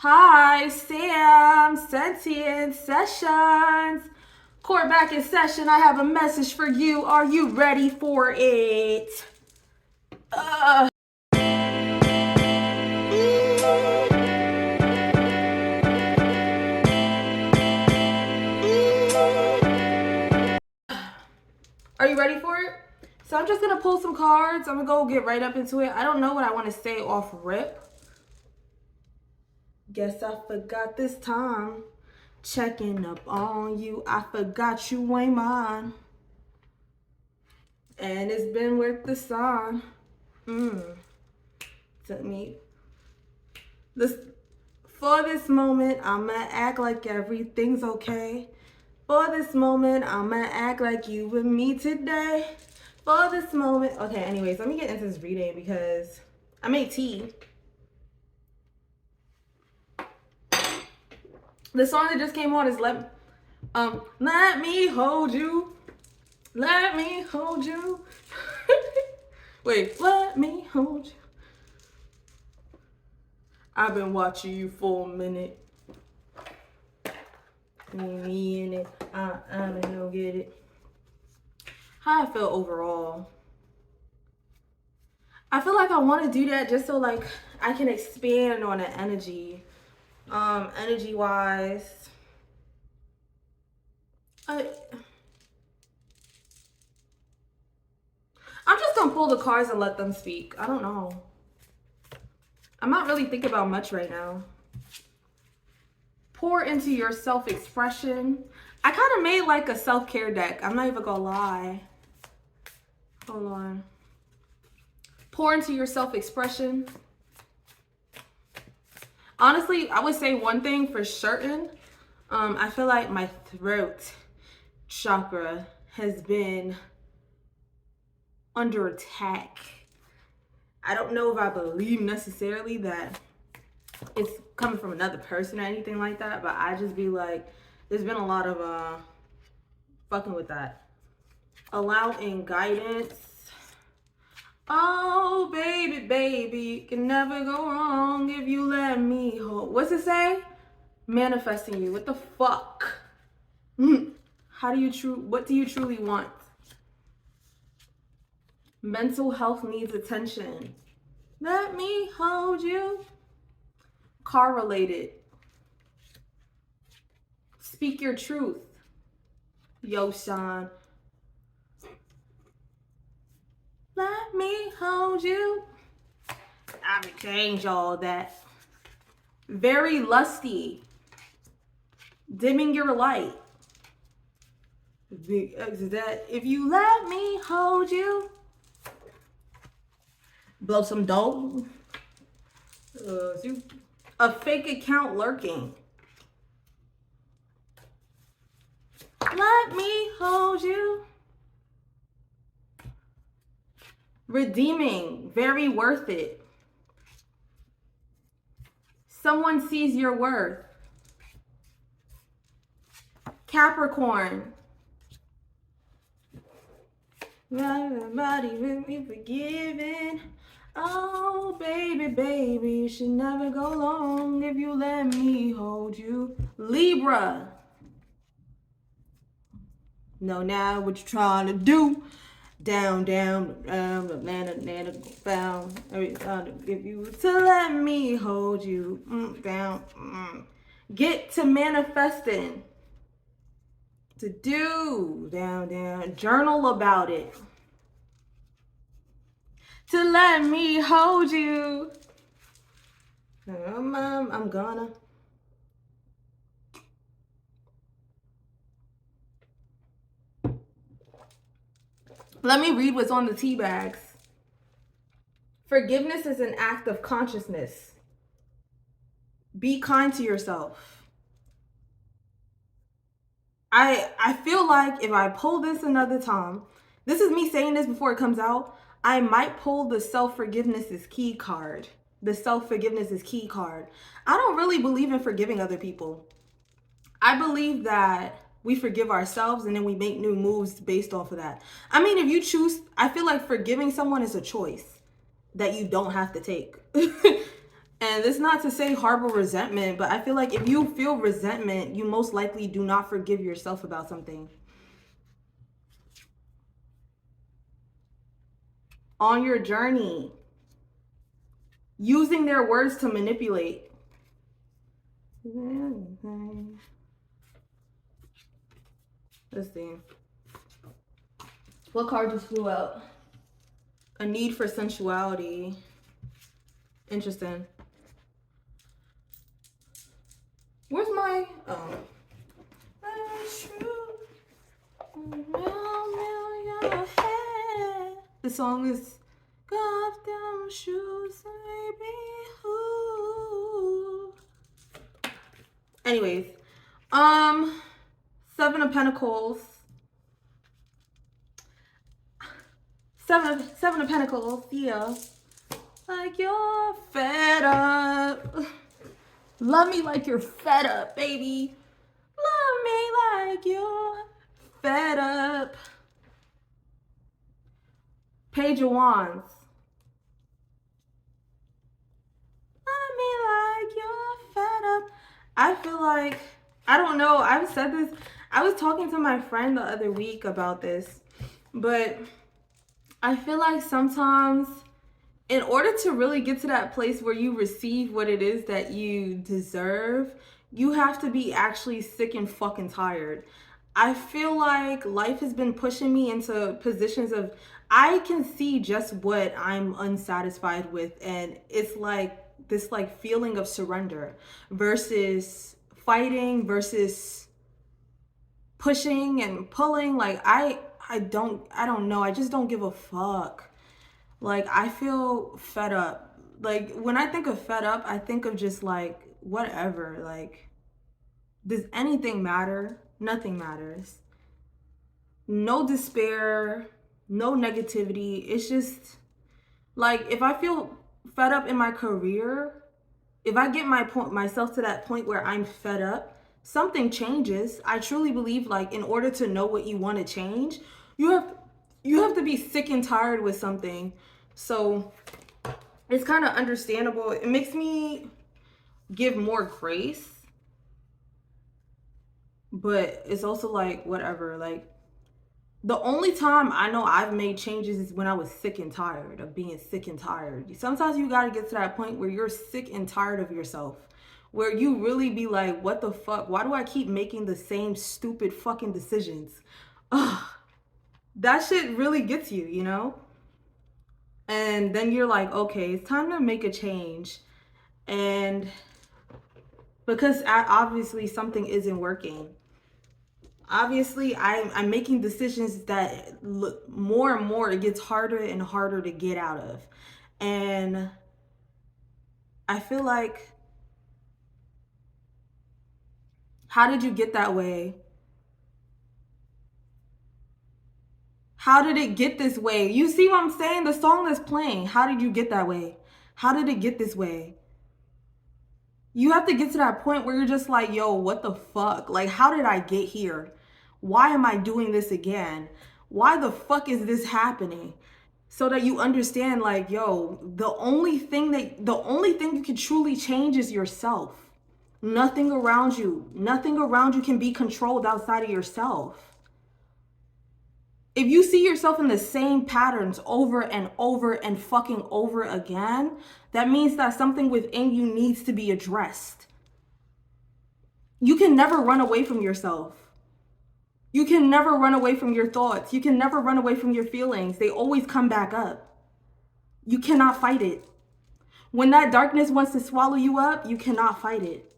Hi, Sam, Sentient Sessions. Court back in session. I have a message for you. Are you ready for it? Are you ready for it? So I'm just going to pull some cards. I'm going to go get right up into it. I don't know what I want to say off rip. Guess I forgot this time. Checking up on you. I forgot you ain't mine. And it's been worth the sun. Took me. For this moment, I'ma act like everything's okay. For this moment, I'ma act like you with me today. For this moment. Okay, anyways, let me get into this reading because I made tea. The song that just came on is Let Me Hold You. Let me hold you. Wait, let me hold you. I've been watching you for a minute. Me in it. I don't get it. How I feel overall. I feel like I want to do that just so like I can expand on the energy. Energy wise. I'm just gonna pull the cards and let them speak. I don't know. I'm not really thinking about much right now. Pour into your self-expression. I kind of made like a self-care deck. I'm not even gonna lie. Hold on. Pour into your self-expression. Honestly, I would say one thing for certain. I feel like my throat chakra has been under attack. I don't know if I believe necessarily that it's coming from another person or anything like that, but I just be like, there's been a lot of fucking with that. Allowing guidance. Oh, baby, baby, can never go wrong if you let me hold. What's it say? Manifesting you. What the fuck? What do you truly want? Mental health needs attention. Let me hold you. Car related. Speak your truth. Yo, Sean. Let me hold you. I would change all that. Very lusty. Dimming your light. If you let me hold you. Blow some dough. A fake account lurking. Let me hold you. Redeeming. Very worth it. Someone sees your worth. Capricorn. Everybody with me forgiven. Oh, baby, baby, you should never go long if you let me hold you. Libra. Know now what you're trying to do. Down, banana, found. Every time to give you to let me hold you. Down. Get to manifesting. To do. Down. Journal about it. To let me hold you. I'm gonna. Let me read what's on the tea bags. Forgiveness is an act of consciousness. Be kind to yourself. I feel like if I pull this another time, this is me saying this before it comes out, I might pull the self-forgiveness is key card. The self-forgiveness is key card. I don't really believe in forgiving other people. I believe that we forgive ourselves and then we make new moves based off of that. I mean, if you choose, I feel like forgiving someone is a choice that you don't have to take. And it's not to say harbor resentment, but I feel like if you feel resentment, you most likely do not forgive yourself about something. On your journey, using their words to manipulate. Let's see. What card just flew out? A need for sensuality. Interesting. Where's my... Oh. The song is Goddamn Shoes, baby. Ooh. Anyways, Seven of Pentacles. Seven of Pentacles, yeah. Like you're fed up. Love me like you're fed up, baby. Love me like you're fed up. Page of Wands. Love me like you're fed up. I feel like, I don't know, I've said this. I was talking to my friend the other week about this, but I feel like sometimes in order to really get to that place where you receive what it is that you deserve, you have to be actually sick and fucking tired. I feel like life has been pushing me into positions of, I can see just what I'm unsatisfied with, and it's like this like feeling of surrender versus fighting versus pushing and pulling. Like I don't know. I just don't give a fuck. Like, I feel fed up. Like, when I think of fed up, I think of just like, whatever. Like, does anything matter? Nothing matters. No despair, no negativity. It's just like, if I feel fed up in my career, if I get myself to that point where I'm fed up, something changes. I truly believe, like, in order to know what you want to change, you have to be sick and tired with something. So it's kind of understandable. It makes me give more grace, but it's also like, whatever. Like, the only time I know I've made changes is when I was sick and tired of being sick and tired. Sometimes you got to get to that point where you're sick and tired of yourself, where you really be like, what the fuck? Why do I keep making the same stupid fucking decisions? Ugh. That shit really gets you, you know? And then you're like, okay, it's time to make a change. And because obviously something isn't working. Obviously, I'm making decisions that look more and more, it gets harder and harder to get out of. And I feel like, how did you get that way? How did it get this way? You see what I'm saying? The song that's playing, how did you get that way? How did it get this way? You have to get to that point where you're just like, yo, what the fuck? Like, how did I get here? Why am I doing this again? Why the fuck is this happening? So that you understand, like, yo, the only thing you can truly change is yourself. Nothing around you can be controlled outside of yourself. If you see yourself in the same patterns over and over and fucking over again, that means that something within you needs to be addressed. You can never run away from yourself. You can never run away from your thoughts. You can never run away from your feelings. They always come back up. You cannot fight it. When that darkness wants to swallow you up, you cannot fight it.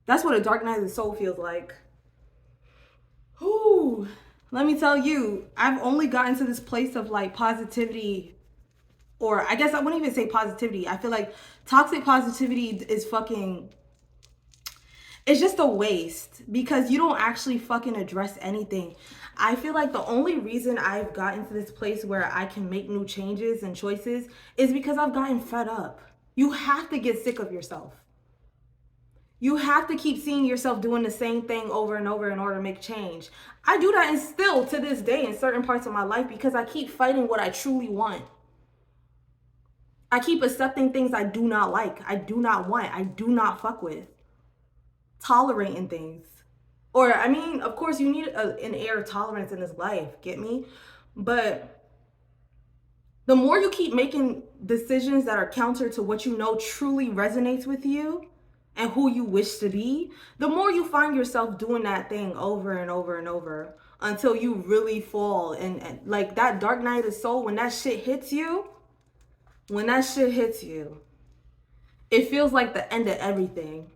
That's what a dark night of the soul feels like. Whew. Let me tell you, I've only gotten to this place of like positivity, or I guess I wouldn't even say positivity. I feel like toxic positivity is fucking, it's just a waste because you don't actually fucking address anything. I feel like the only reason I've gotten to this place where I can make new changes and choices is because I've gotten fed up. You have to get sick of yourself. You have to keep seeing yourself doing the same thing over and over in order to make change. I do that, and still to this day in certain parts of my life, because I keep fighting what I truly want. I keep accepting things I do not like, I do not want, I do not fuck with. Tolerating things. Or, I mean, of course, you need an air of tolerance in this life, get me? But the more you keep making decisions that are counter to what you know truly resonates with you and who you wish to be, the more you find yourself doing that thing over and over and over until you really fall. And like that dark night of soul, when that shit hits you, it feels like the end of everything.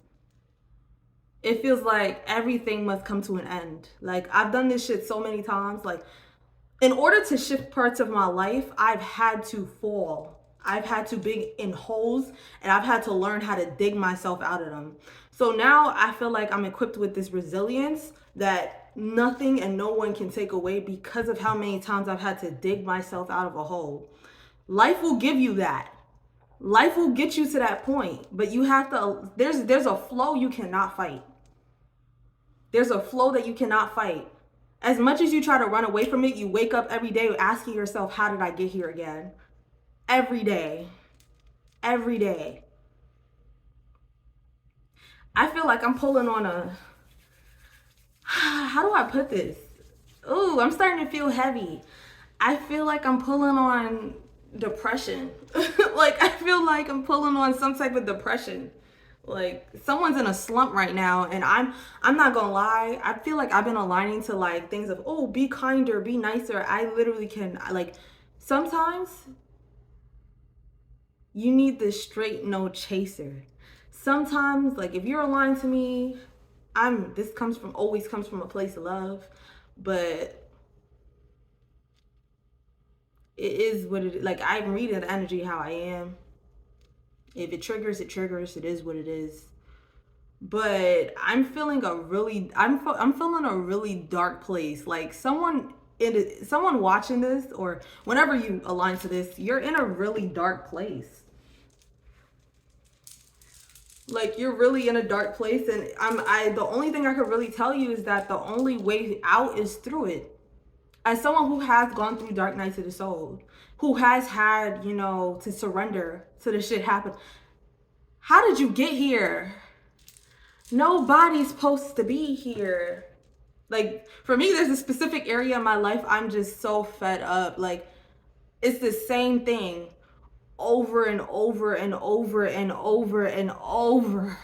It feels like everything must come to an end. Like, I've done this shit so many times. Like, in order to shift parts of my life, I've had to fall. I've had to be in holes, and I've had to learn how to dig myself out of them. So now I feel like I'm equipped with this resilience that nothing and no one can take away because of how many times I've had to dig myself out of a hole. Life will give you that. Life will get you to that point, but you have to, there's a flow you cannot fight. There's a flow that you cannot fight. As much as you try to run away from it, you wake up every day asking yourself, how did I get here again? Every day. Every day. I feel like I'm pulling on a, how do I put this? Ooh, I'm starting to feel heavy. I feel like I'm pulling on depression. Like, I feel like I'm pulling on some type of depression. Like, someone's in a slump right now, and I'm not gonna lie, I feel like I've been aligning to like things of, oh, be kinder, be nicer. I literally can, like, sometimes you need the straight no chaser. Sometimes, like, if you're aligned to me, this always comes from a place of love, but it is what it is. Like, I'm reading the energy how I am. If it triggers, it triggers. It is what it is. But I'm feeling I'm feeling a really dark place. Like, someone watching this, or whenever you align to this, you're in a really dark place. Like, you're really in a dark place, and the only thing I could really tell you is that the only way out is through it. As someone who has gone through dark nights of the soul, who has had, to surrender to the shit happen. How did you get here? Nobody's supposed to be here. Like, for me, there's a specific area in my life I'm just so fed up. Like, it's the same thing over and over and over and over and over.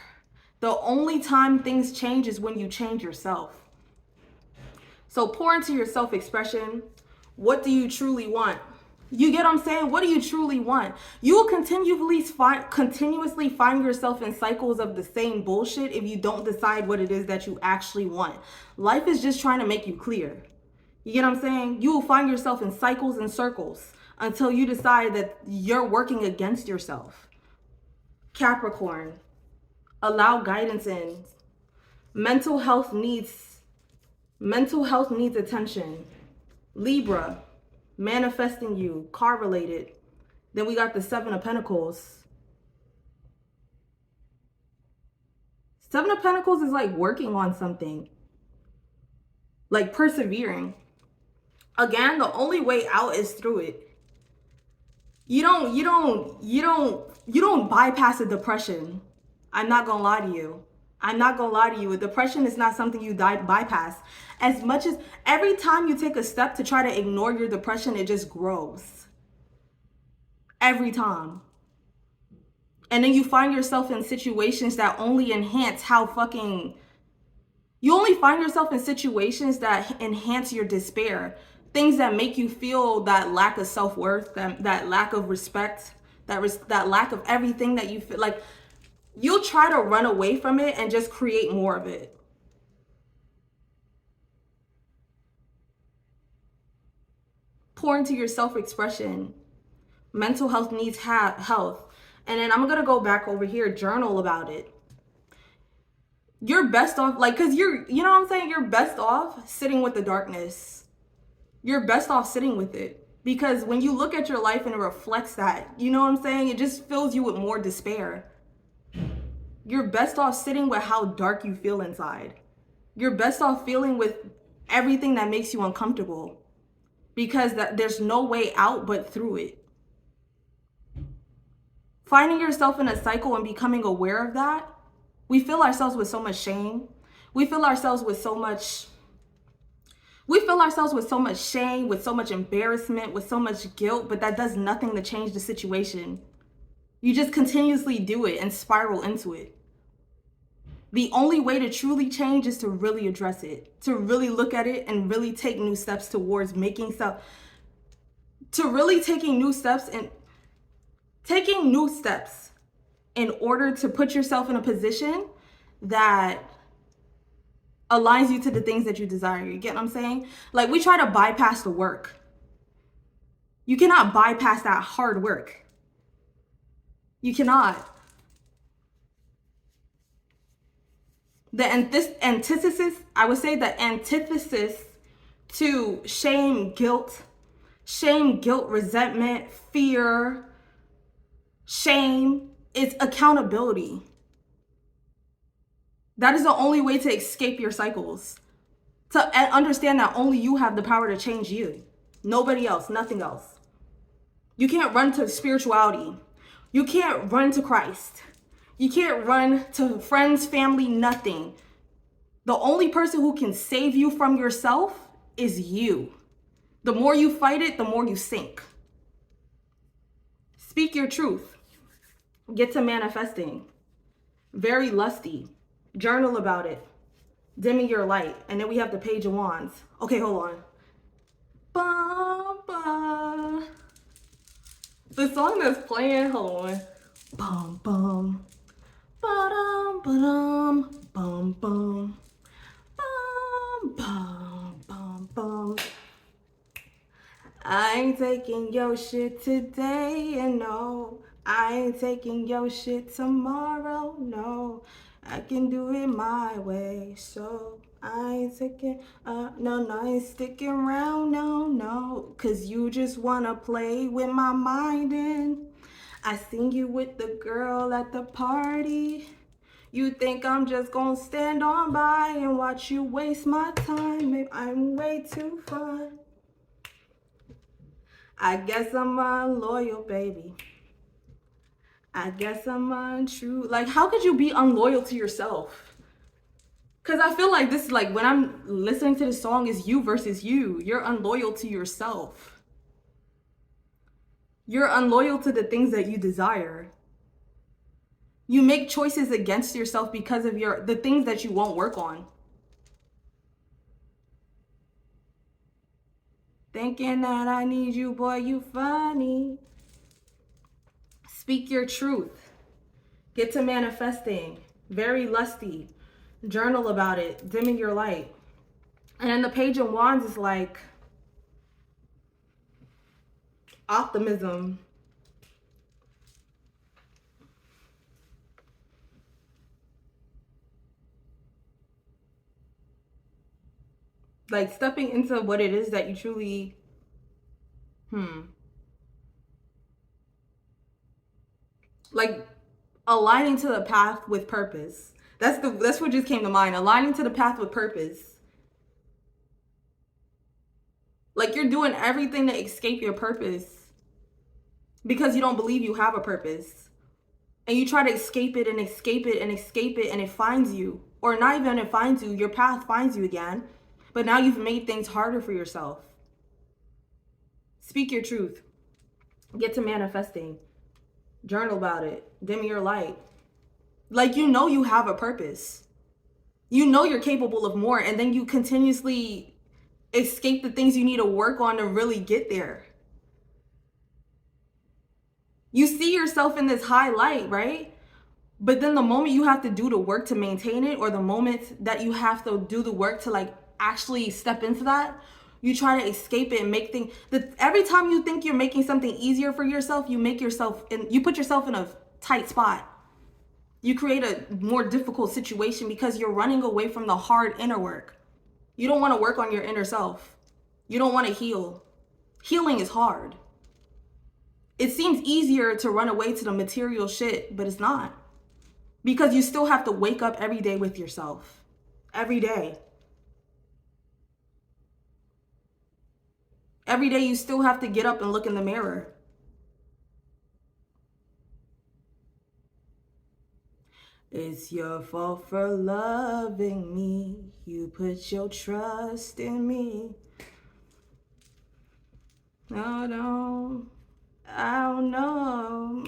The only time things change is when you change yourself. So pour into your self-expression. What do you truly want? You get what I'm saying? What do you truly want? You will continuously find yourself in cycles of the same bullshit if you don't decide what it is that you actually want. Life is just trying to make you clear. You get what I'm saying? You will find yourself in cycles and circles until you decide that you're working against yourself. Capricorn, allow guidance in. Mental health needs attention. Libra, manifesting you, correlated. Then we got the Seven of Pentacles. Seven of Pentacles is like working on something, like persevering. Again, the only way out is through it. You don't bypass a depression. I'm not gonna lie to you. A depression is not something you bypass. As much as every time you take a step to try to ignore your depression, it just grows. Every time. And then you find yourself in situations that only enhance you only find yourself in situations that enhance your despair. Things that make you feel that lack of self-worth, that lack of respect, that lack of everything that you feel like. You'll try to run away from it and just create more of it. Pour into your self-expression. Mental health needs health. And then I'm going to go back over here, journal about it. You're best off, like, because you know what I'm saying? You're best off sitting with the darkness. You're best off sitting with it. Because when you look at your life and it reflects that, you know what I'm saying? It just fills you with more despair. You're best off sitting with how dark you feel inside. You're best off feeling with everything that makes you uncomfortable, because there's no way out but through it. Finding yourself in a cycle and becoming aware of that, we fill ourselves with so much shame. We fill ourselves with so much shame, with so much embarrassment, with so much guilt, but that does nothing to change the situation. You just continuously do it and spiral into it. The only way to truly change is to really address it, to really look at it and really take new steps towards making stuff, to really taking new steps in order to put yourself in a position that aligns you to the things that you desire. You get what I'm saying? Like, we try to bypass the work. You cannot bypass that hard work. You cannot. The antithesis, I would say the antithesis to shame, guilt, resentment, fear, shame, is accountability. That is the only way to escape your cycles. To understand that only you have the power to change you. Nobody else, nothing else. You can't run to spirituality. You can't run to Christ. You can't run to friends, family, nothing. The only person who can save you from yourself is you. The more you fight it, the more you sink. Speak your truth. Get to manifesting. Very lusty. Journal about it. Dimming your light. And then we have the Page of Wands. Okay, hold on. Ba-ba. The song that's playing, hold on. Bum bum. Ba-dum ba-dum. Bum bum. Bum bum bum bum. I ain't taking your shit today, and no, I ain't taking your shit tomorrow, no. I can do it my way, so I ain't taking, no, I ain't sticking around, no. Cause you just wanna play with my mind, and I seen you with the girl at the party. You think I'm just gonna stand on by and watch you waste my time? Maybe I'm way too fun. I guess I'm unloyal, baby. I guess I'm untrue. Like, how could you be unloyal to yourself? Because I feel like this is like, when I'm listening to the song, is you versus you. You're unloyal to yourself. You're unloyal to the things that you desire. You make choices against yourself because of the things that you won't work on. Thinking that I need you, boy, you funny. Speak your truth. Get to manifesting. Very lusty. Journal about it. Dimming your light. And then the Page of Wands is like optimism. Like stepping into what it is that you truly, like aligning to the path with purpose. That's what just came to mind. Aligning to the path with purpose. Like, you're doing everything to escape your purpose because you don't believe you have a purpose. And you try to escape it and escape it and escape it, and it finds you. Or not even it finds you, your path finds you again. But now you've made things harder for yourself. Speak your truth. Get to manifesting. Journal about it. Dim your light. Like, you know you have a purpose. You know you're capable of more, and then you continuously escape the things you need to work on to really get there. You see yourself in this high light, right? But then the moment you have to do the work to maintain it, or the moment that you have to do the work to like actually step into that, you try to escape it and make things every time you think you're making something easier for yourself, you put yourself in a tight spot. You create a more difficult situation because you're running away from the hard inner work. You don't want to work on your inner self. You don't want to heal. Healing is hard. It seems easier to run away to the material shit, but it's not. Because you still have to wake up every day with yourself. Every day. Every day you still have to get up and look in the mirror. It's your fault for loving me. You put your trust in me. No, no, I don't know.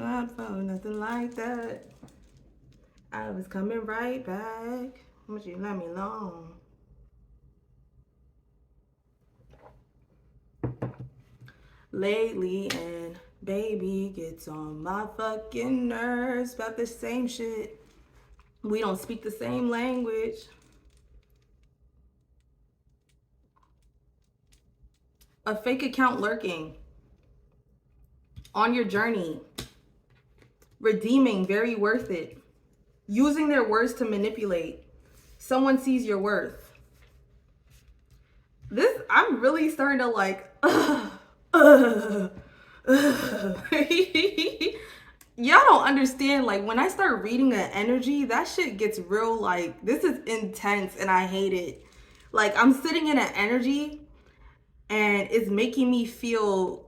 I felt nothing like that. I was coming right back, but you let me alone. Lately, and baby gets on my fucking nerves about the same shit. We don't speak the same language. A fake account lurking on your journey. Redeeming, very worth it. Using their words to manipulate. Someone sees your worth. This, I'm really starting to like, y'all don't understand. Like, when I start reading the energy, that shit gets real. Like, this is intense and I hate it. Like, I'm sitting in an energy and it's making me feel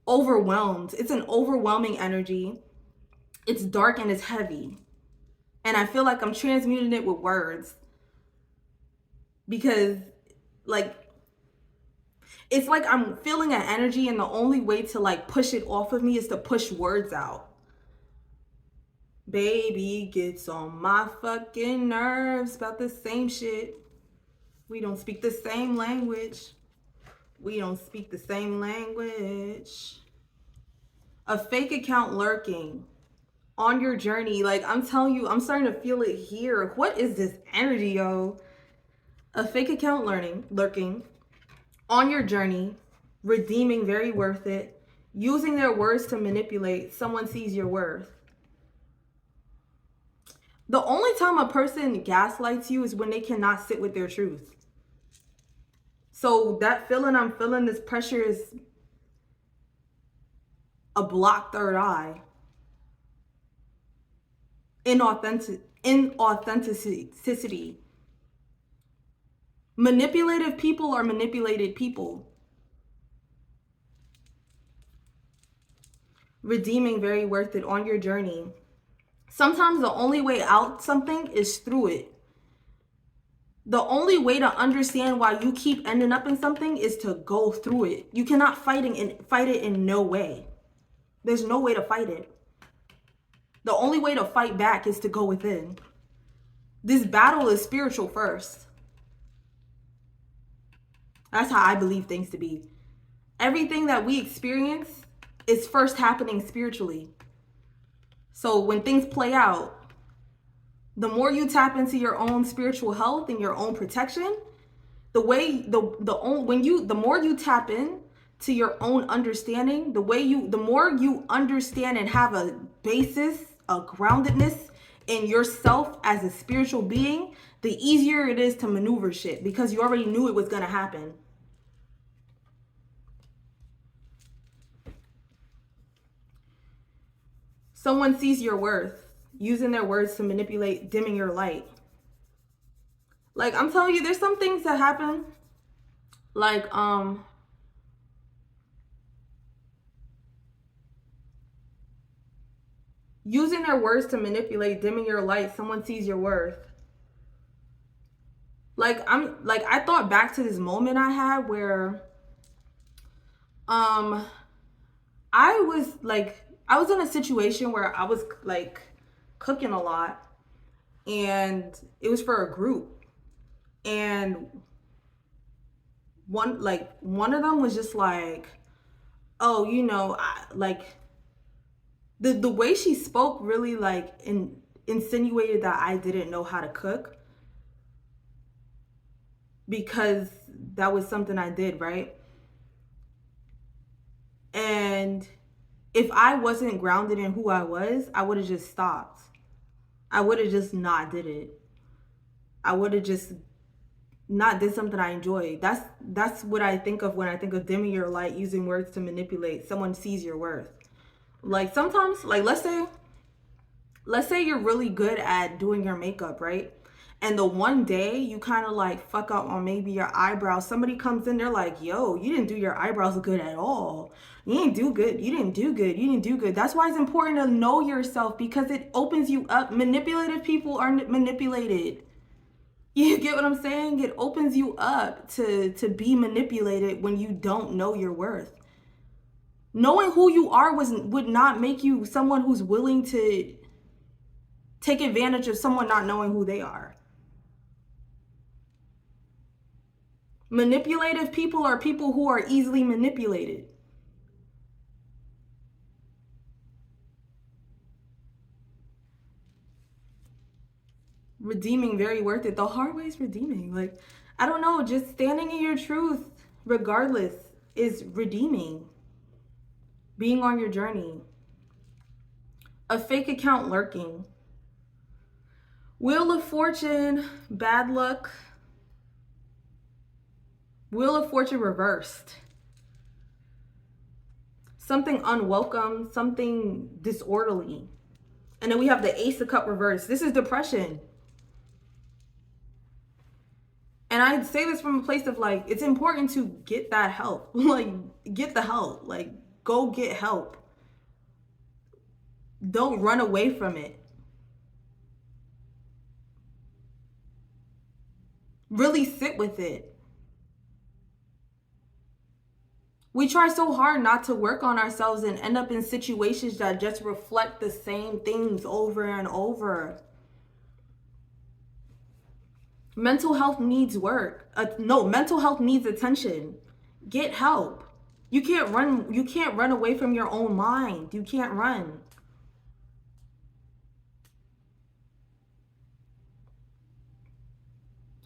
overwhelmed. It's an overwhelming energy. It's dark and it's heavy. And I feel like I'm transmuting it with words. Because, like, it's like I'm feeling an energy and the only way to, like, push it off of me is to push words out. Baby gets on my fucking nerves about the same shit. We don't speak the same language. We don't speak the same language. A fake account lurking on your journey. Like, I'm telling you, I'm starting to feel it here. What is this energy, yo? A fake account lurking on your journey, redeeming, very worth it. Using their words to manipulate. Someone sees your worth. The only time a person gaslights you is when they cannot sit with their truth. So that feeling I'm feeling, this pressure, is a blocked third eye. Inauthenticity. Manipulative people are manipulated people. Redeeming, very worth it on your journey. Sometimes the only way out something is through it. The only way to understand why you keep ending up in something is to go through it. You cannot fight it in no way. There's no way to fight it. The only way to fight back is to go within. This battle is spiritual first. That's how I believe things to be. Everything that we experience is first happening spiritually. So when things play out, the more you tap into your own spiritual health and your own protection, the more you tap in to your own understanding, the more you understand and have a basis, a groundedness in yourself as a spiritual being, the easier it is to maneuver shit because you already knew it was going to happen. Someone sees your worth, using their words to manipulate, dimming your light. Like, I'm telling you, there's some things that happen, like, using their words to manipulate, dimming your light. Someone sees your worth. Like, I thought back to this moment I had where, I was in a situation where I was like cooking a lot, and it was for a group, and one of them was just like, oh, the way she spoke really like insinuated that I didn't know how to cook, because that was something I did, right? And if I wasn't grounded in who I was, I would have just stopped. I would have just not did it. I would have just not did something I enjoyed. That's what I think of when I think of dimming your light, using words to manipulate. Someone sees your worth. Like, sometimes, like, let's say you're really good at doing your makeup, right? And the one day you kind of like fuck up on maybe your eyebrows, somebody comes in, they're like, yo, you didn't do your eyebrows good at all. You didn't do good. You didn't do good. You didn't do good. That's why it's important to know yourself, because it opens you up. Manipulative people are manipulated. You get what I'm saying? It opens you up to be manipulated when you don't know your worth. Knowing who you are would not make you someone who's willing to take advantage of someone not knowing who they are. Manipulative people are people who are easily manipulated. Redeeming, very worth it. The hard way is redeeming. Like, I don't know, just standing in your truth, regardless, is redeeming. Being on your journey. A fake account lurking. Wheel of Fortune, bad luck. Wheel of Fortune reversed. Something unwelcome, something disorderly. And then we have the Ace of Cup reversed. This is depression. And I say this from a place of like, it's important to get that help. Like, get the help. Like, go get help. Don't run away from it. Really sit with it. We try so hard not to work on ourselves and end up in situations that just reflect the same things over and over. Mental health needs work. No, mental health needs attention. Get help. You can't run away from your own mind. You can't run.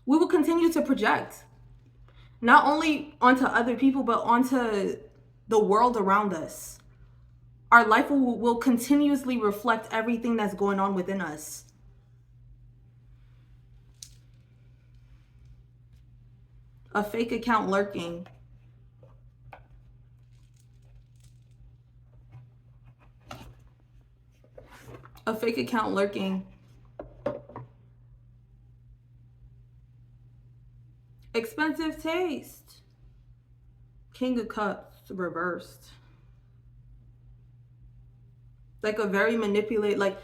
We will continue to project, not only onto other people, but onto the world around us. Our life will continuously reflect everything that's going on within us. A fake account lurking. A fake account lurking. Expensive taste. King of Cups reversed. Like a very manipulated, like,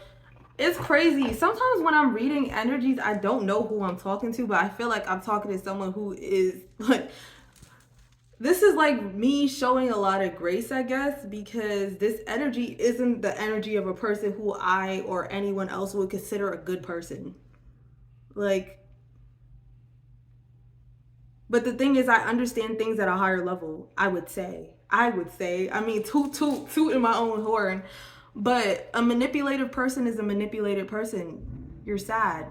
it's crazy. Sometimes when I'm reading energies, I don't know who I'm talking to, but I feel like I'm talking to someone who is like, this is like me showing a lot of grace, I guess, because this energy isn't the energy of a person who I or anyone else would consider a good person. Like, but the thing is, I understand things at a higher level, I would say. I mean, toot in my own horn. But a manipulative person is a manipulated person. You're sad.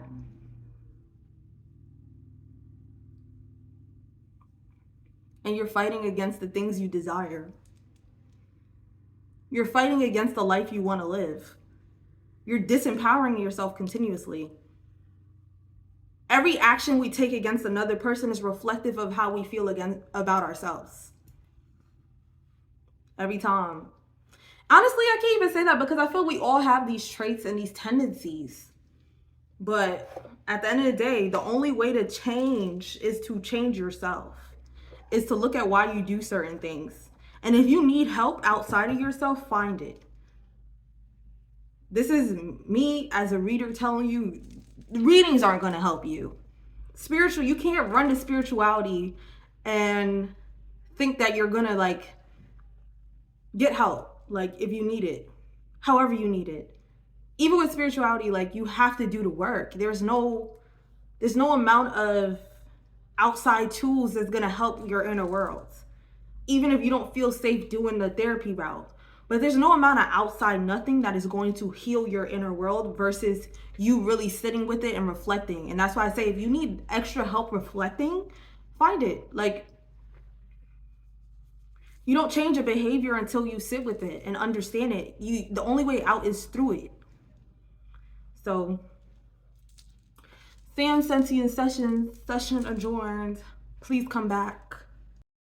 And you're fighting against the things you desire. You're fighting against the life you want to live. You're disempowering yourself continuously. Every action we take against another person is reflective of how we feel about ourselves. Every time. Honestly, I can't even say that because I feel we all have these traits and these tendencies. But at the end of the day, the only way to change is to change yourself. Is to look at why you do certain things. And if you need help outside of yourself, find it. This is me as a reader telling you, readings aren't going to help you. Spiritual, you can't run to spirituality and think that you're going to like get help. Like if you need it, however you need it. Even with spirituality, like you have to do the work. There's no amount of outside tools that's going to help your inner world. Even if you don't feel safe doing the therapy route. But there's no amount of outside nothing that is going to heal your inner world versus you really sitting with it and reflecting. And that's why I say if you need extra help reflecting, find it. Like, you don't change a behavior until you sit with it and understand it. The only way out is through it. So, Sam Sentient session adjourned. Please come back.